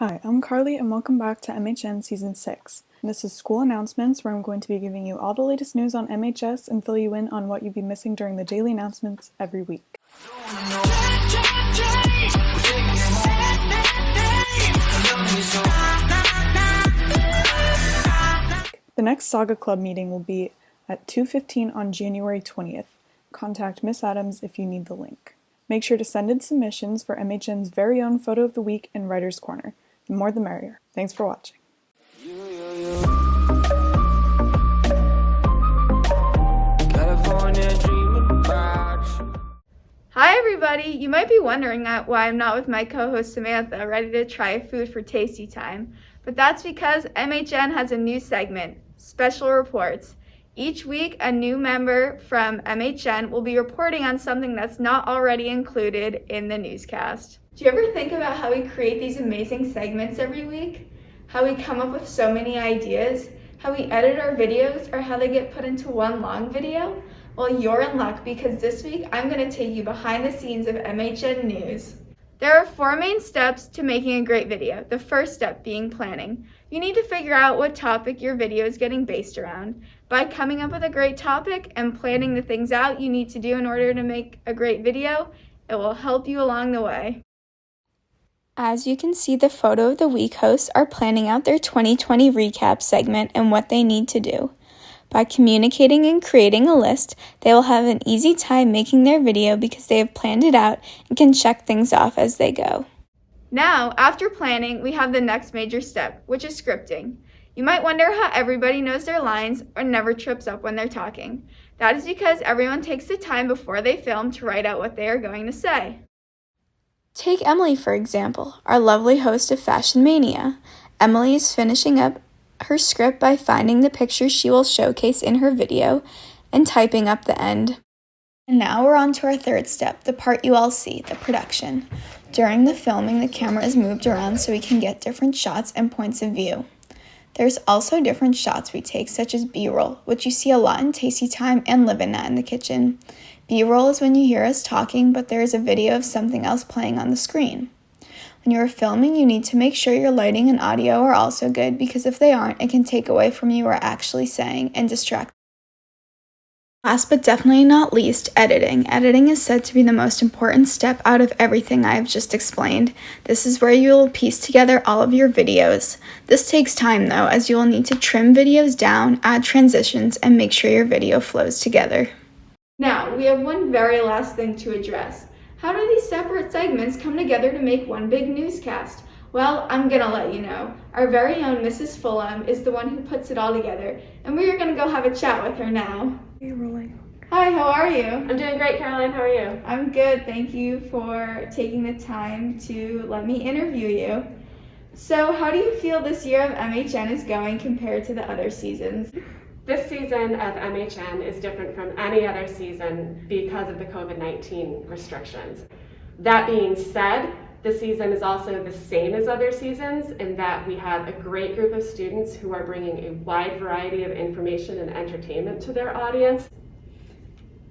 Hi, I'm Carly and welcome back to MHN Season 6. This is school announcements where I'm going to be giving you all the latest news on MHS and fill you in on what you'd be missing during the daily announcements every week. The next Saga Club meeting will be at 2:15 on January 20th. Contact Miss Adams if you need the link. Make sure to send in submissions for MHN's very own Photo of the Week and Writer's Corner. The more the merrier. Thanks for watching. Hi everybody! You might be wondering why I'm not with my co-host Samantha, ready to try food for tasty time. But that's because MHN has a new segment, Special Reports. Each week, a new member from MHN will be reporting on something that's not already included in the newscast. Do you ever think about how we create these amazing segments every week? How we come up with so many ideas? How we edit our videos, or how they get put into one long video? Well, you're in luck because this week I'm going to take you behind the scenes of MHN News. There are 4 main steps to making a great video. The first step being planning. You need to figure out what topic your video is getting based around. By coming up with a great topic and planning the things out you need to do in order to make a great video, it will help you along the way. As you can see, the Photo of the Week hosts are planning out their 2020 recap segment and what they need to do. By communicating and creating a list, they will have an easy time making their video because they have planned it out and can check things off as they go. Now, after planning, we have the next major step, which is scripting. You might wonder how everybody knows their lines or never trips up when they're talking. That is because everyone takes the time before they film to write out what they are going to say. Take Emily, for example, our lovely host of Fashion Mania. Emily is finishing up her script by finding the pictures she will showcase in her video and typing up the end. And now we're on to our third step, the part you all see, the production. During the filming, the camera is moved around so we can get different shots and points of view. There's also different shots we take, such as B-roll, which you see a lot in Tasty Time and Live in That in the kitchen. B-roll is when you hear us talking, but there is a video of something else playing on the screen. When you are filming, you need to make sure your lighting and audio are also good, because if they aren't, it can take away from you are actually saying and distract. Last but definitely not least, editing. Editing is said to be the most important step out of everything I have just explained. This is where you will piece together all of your videos. This takes time though, as you will need to trim videos down, add transitions, and make sure your video flows together. Now, we have one very last thing to address. How do these separate segments come together to make one big newscast? Well, I'm gonna let you know. Our very own Mrs. Fulham is the one who puts it all together, and we are gonna go have a chat with her now. Hey, rolling. Hi, how are you? I'm doing great, Caroline. How are you? I'm good. Thank you for taking the time to let me interview you. So, how do you feel this year of MHN is going compared to the other seasons? This season of MHN is different from any other season because of the COVID-19 restrictions. That being said, the season is also the same as other seasons in that we have a great group of students who are bringing a wide variety of information and entertainment to their audience.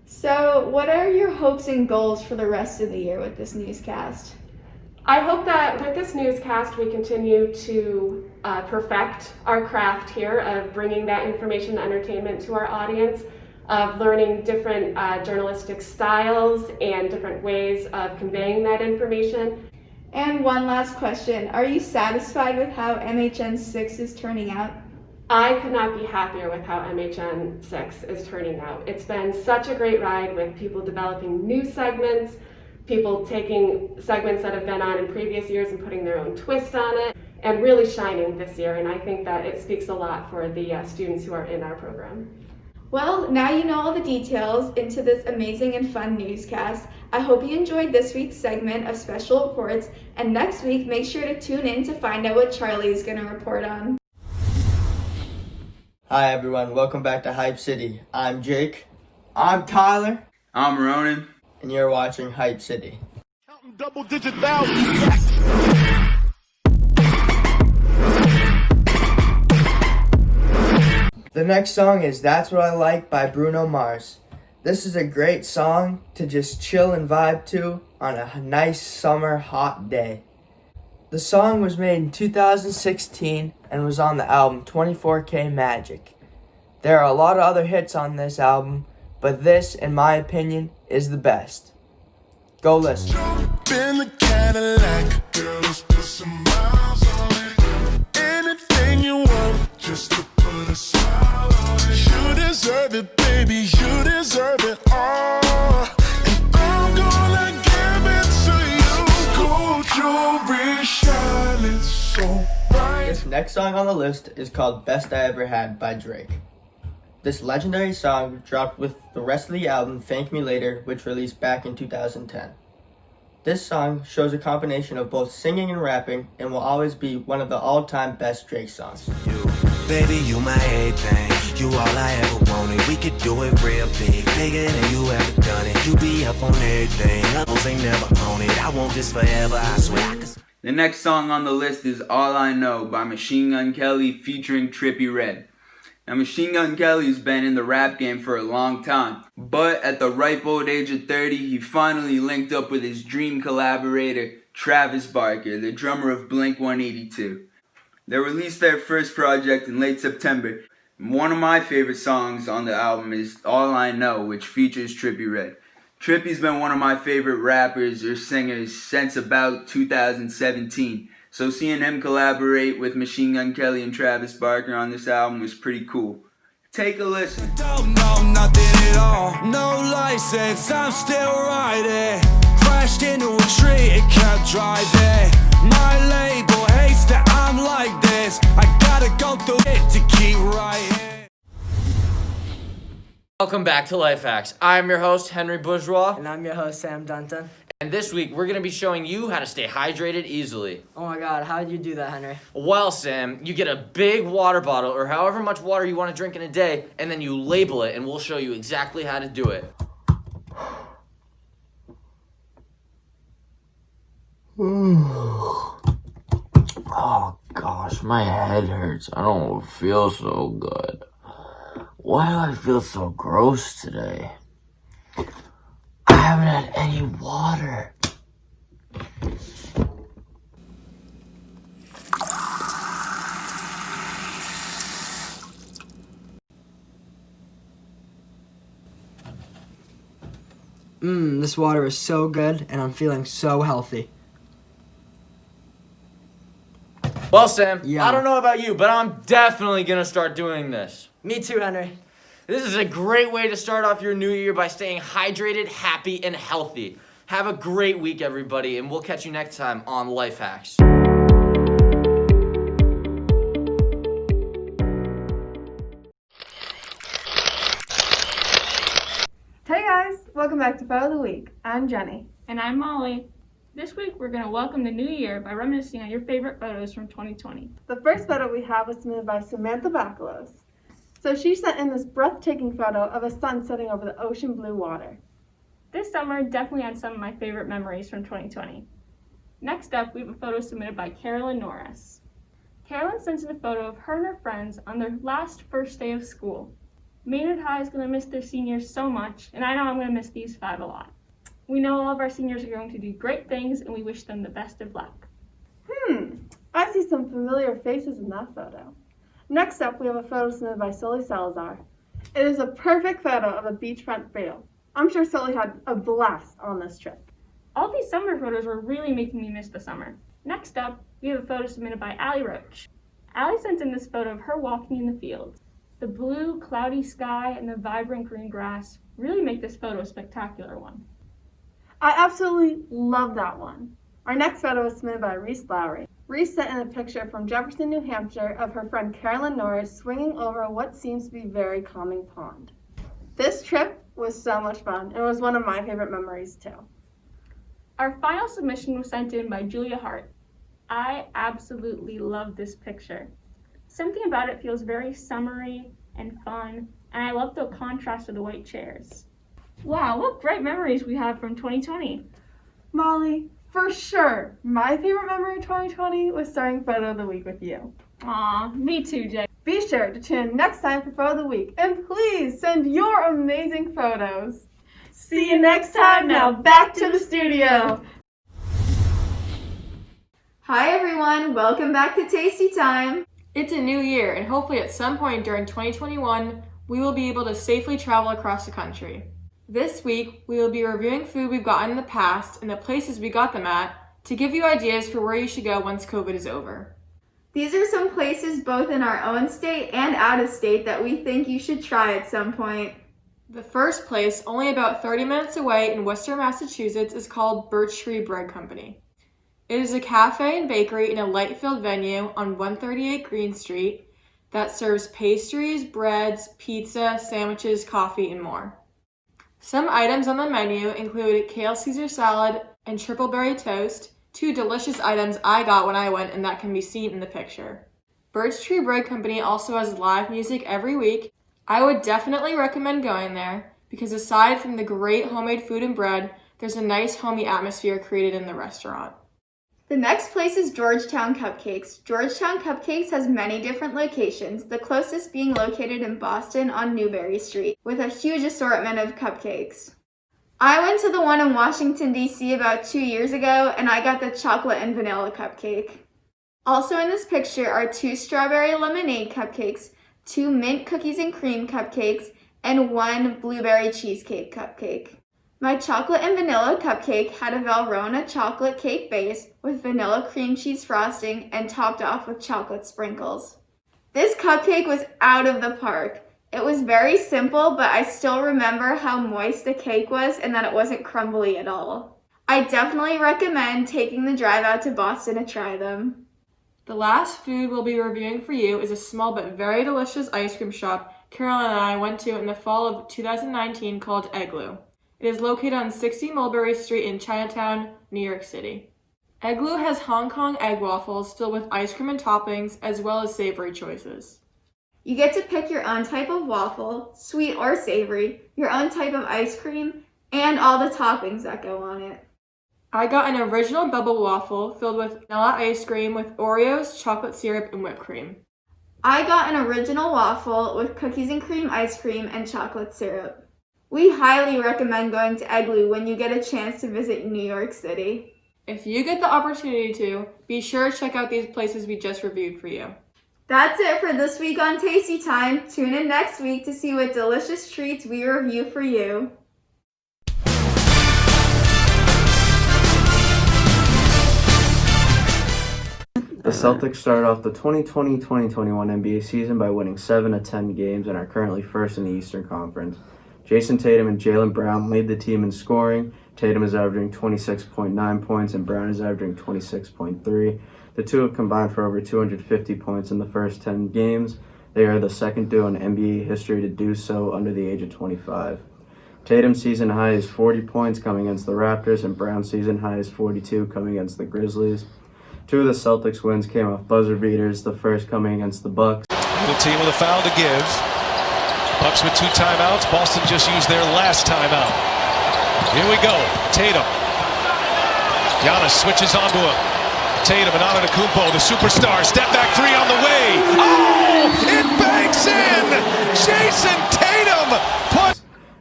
So, what are your hopes and goals for the rest of the year with this newscast? I hope that with this newscast we continue to perfect our craft here of bringing that information and entertainment to our audience, of learning different journalistic styles and different ways of conveying that information. And one last question, are you satisfied with how MHN 6 is turning out? I could not be happier with how MHN 6 is turning out. It's been such a great ride with people developing new segments, people taking segments that have been on in previous years and putting their own twist on it, and really shining this year. And I think that it speaks a lot for the students who are in our program. Well, now you know all the details into this amazing and fun newscast. I hope you enjoyed this week's segment of Special Reports, and next week make sure to tune in to find out what Charlie is going to report on. Hi everyone, welcome back to Hype City. I'm Jake. I'm Tyler. I'm Ronan. And you're watching Hype City. Counting double-digit thousands. The next song is That's What I Like by Bruno Mars. This is a great song to just chill and vibe to on a nice summer hot day. The song was made in 2016 and was on the album 24K Magic. There are a lot of other hits on this album, but this, in my opinion, is the best. Go listen. Jump in the Cadillac, girl, let's put some miles on it. Anything you want, just to put a smile on it. You deserve it, baby, you deserve it all. And I'm gonna give it to you. Gold jewelry shining so bright. This next song on the list is called Best I Ever Had by Drake. This legendary song dropped with the rest of the album Thank Me Later, which released back in 2010. This song shows a combination of both singing and rapping and will always be one of the all-time best Drake songs. Baby, you my everything, you all I ever wanted. We could do it real big, bigger than you ever done it. You be up on everything, others ain't never on it. I want this forever, I swear. The next song on the list is All I Know by Machine Gun Kelly featuring Trippie Redd. Now, Machine Gun Kelly's been in the rap game for a long time, but at the ripe old age of 30, he finally linked up with his dream collaborator, Travis Barker, the drummer of Blink-182. They released their first project in late September, and one of my favorite songs on the album is All I Know, which features Trippie Redd. Trippie's been one of my favorite rappers or singers since about 2017. So seeing him collaborate with Machine Gun Kelly and Travis Barker on this album was pretty cool. Take a listen. Don't know nothing at all, no license, I'm still riding. Crashed into a tree, it kept driving. My label hates that I'm like this. I gotta go through it to keep writing. Welcome back to Life Hacks. I'm your host, Henry Bourgeois. And I'm your host, Sam Dunton. And this week, we're going to be showing you how to stay hydrated easily. Oh my god, how did you do that, Henry? Well, Sam, you get a big water bottle, or however much water you want to drink in a day, and then you label it, and we'll show you exactly how to do it. Oh gosh, my head hurts. I don't feel so good. Why do I feel so gross today? I haven't had any water. This water is so good, and I'm feeling so healthy. Well, Sam, Yeah. I don't know about you, but I'm definitely going to start doing this. Me too, Henry. This is a great way to start off your new year by staying hydrated, happy, and healthy. Have a great week, everybody, and we'll catch you next time on Life Hacks. Hey guys, welcome back to Photo of the Week. I'm Jenny. And I'm Molly. This week we're going to welcome the new year by reminiscing on your favorite photos from 2020. The first photo we have was submitted by Samantha Bakalos. So she sent in this breathtaking photo of a sun setting over the ocean blue water. This summer definitely had some of my favorite memories from 2020. Next up, we have a photo submitted by Carolyn Norris. Carolyn sent in a photo of her and her friends on their first day of school. Maynard High is going to miss their seniors so much, and I know I'm going to miss these five a lot. We know all of our seniors are going to do great things, and we wish them the best of luck. I see some familiar faces in that photo. Next up, we have a photo submitted by Sully Salazar. It is a perfect photo of a beachfront trail. I'm sure Sully had a blast on this trip. All these summer photos are really making me miss the summer. Next up, we have a photo submitted by Allie Roach. Allie sent in this photo of her walking in the fields. The blue, cloudy sky and the vibrant green grass really make this photo a spectacular one. I absolutely love that one. Our next photo was submitted by Reese Lowry. Reese sent in a picture from Jefferson, New Hampshire of her friend Carolyn Norris swinging over what seems to be a very calming pond. This trip was so much fun, and it was one of my favorite memories too. Our final submission was sent in by Julia Hart. I absolutely love this picture. Something about it feels very summery and fun, and I love the contrast of the white chairs. Wow, what great memories we have from 2020. Molly, for sure, my favorite memory of 2020 was starting Photo of the Week with you. Aw, me too, Jay. Be sure to tune in next time for Photo of the Week, and please send your amazing photos. See you next time. Now back to the studio. Hi everyone, welcome back to Tasty Time. It's a new year, and hopefully at some point during 2021, we will be able to safely travel across the country. This week, we will be reviewing food we've gotten in the past and the places we got them at to give you ideas for where you should go once COVID is over. These are some places both in our own state and out of state that we think you should try at some point. The first place, only about 30 minutes away in Worcester, Massachusetts, is called Birch Tree Bread Company. It is a cafe and bakery in a light-filled venue on 138 Green Street that serves pastries, breads, pizza, sandwiches, coffee, and more. Some items on the menu include kale Caesar salad and triple berry toast, two delicious items I got when I went and that can be seen in the picture. Birch Tree Bread Company also has live music every week. I would definitely recommend going there because aside from the great homemade food and bread, there's a nice homey atmosphere created in the restaurant. The next place is Georgetown Cupcakes. Georgetown Cupcakes has many different locations, the closest being located in Boston on Newbury Street, with a huge assortment of cupcakes. I went to the one in Washington, D.C. about 2 years ago, and I got the chocolate and vanilla cupcake. Also in this picture are 2 strawberry lemonade cupcakes, 2 mint cookies and cream cupcakes, and 1 blueberry cheesecake cupcake. My chocolate and vanilla cupcake had a Valrhona chocolate cake base with vanilla cream cheese frosting and topped off with chocolate sprinkles. This cupcake was out of the park. It was very simple, but I still remember how moist the cake was and that it wasn't crumbly at all. I definitely recommend taking the drive out to Boston to try them. The last food we'll be reviewing for you is a small but very delicious ice cream shop Carolyn and I went to in the fall of 2019 called Egloo. It is located on 60 Mulberry Street in Chinatown, New York City. Egloo has Hong Kong egg waffles filled with ice cream and toppings, as well as savory choices. You get to pick your own type of waffle, sweet or savory, your own type of ice cream, and all the toppings that go on it. I got an original bubble waffle filled with vanilla ice cream with Oreos, chocolate syrup, and whipped cream. I got an original waffle with cookies and cream ice cream and chocolate syrup. We highly recommend going to Egloo when you get a chance to visit New York City. If you get the opportunity to, be sure to check out these places we just reviewed for you. That's it for this week on Tasty Time. Tune in next week to see what delicious treats we review for you. The Celtics started off the 2020-2021 NBA season by winning 7 of 10 games and are currently first in the Eastern Conference. Jason Tatum and Jaylen Brown lead the team in scoring. Tatum is averaging 26.9 points and Brown is averaging 26.3. The two have combined for over 250 points in the first 10 games. They are the second duo in NBA history to do so under the age of 25. Tatum's season high is 40 points coming against the Raptors, and Brown's season high is 42 coming against the Grizzlies. Two of the Celtics wins came off buzzer beaters, the first coming against the Bucks. The team with a foul to give. Bucks with 2 timeouts. Boston just used their last timeout. Here we go. Tatum. Giannis switches onto him. Tatum and Antetokounmpo, the superstar. Step back 3 on the way. Oh! It banks in! Jason Tatum!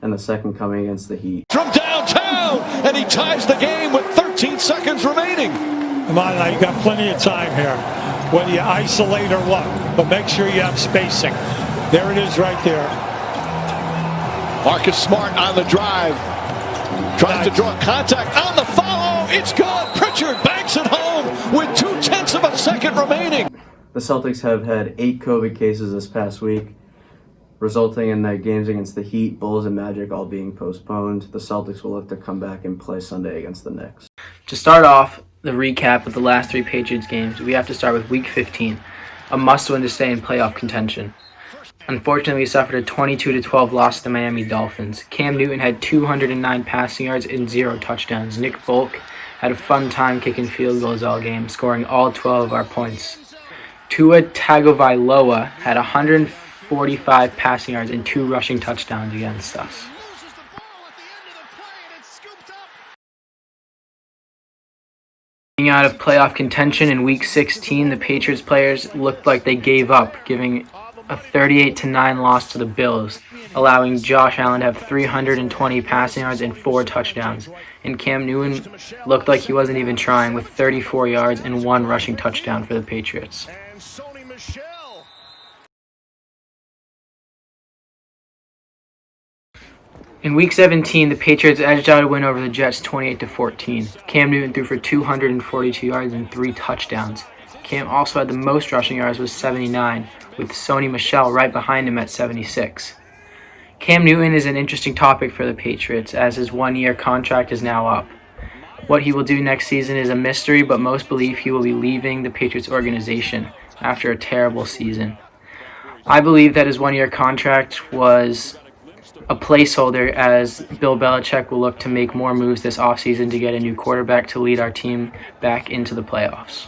And the second coming against the Heat. From downtown! And he ties the game with 13 seconds remaining. Come on now, you got plenty of time here. Whether you isolate or what, but make sure you have spacing. There it is right there. Marcus Smart on the drive. Tries to draw contact on the follow. It's good. Pritchard banks it home with 0.2 of a second remaining. The Celtics have had 8 COVID cases this past week, resulting in their games against the Heat, Bulls, and Magic all being postponed. The Celtics will look to come back and play Sunday against the Knicks. To start off the recap of the last 3 Patriots games, we have to start with Week 15, a must-win to stay in playoff contention. Unfortunately, we suffered a 22-12 loss to the Miami Dolphins. Cam Newton had 209 passing yards and 0 touchdowns. Nick Folk had a fun time kicking field goals all game, scoring all 12 of our points. Tua Tagovailoa had 145 passing yards and 2 rushing touchdowns against us. Being out of playoff contention in Week 16, the Patriots players looked like they gave up, giving a 38-9 loss to the Bills, allowing Josh Allen to have 320 passing yards and 4 touchdowns. and Cam Newton looked like he wasn't even trying, with 34 yards and 1 rushing touchdown for the Patriots. In Week 17, the Patriots edged out a win over the Jets 28-14. Cam Newton threw for 242 yards and 3 touchdowns. Cam also had the most rushing yards with 79, with Sony Michel right behind him at 76. Cam Newton is an interesting topic for the Patriots, as his one-year contract is now up. What he will do next season is a mystery, but most believe he will be leaving the Patriots organization after a terrible season. I believe that his one-year contract was a placeholder, as Bill Belichick will look to make more moves this offseason to get a new quarterback to lead our team back into the playoffs.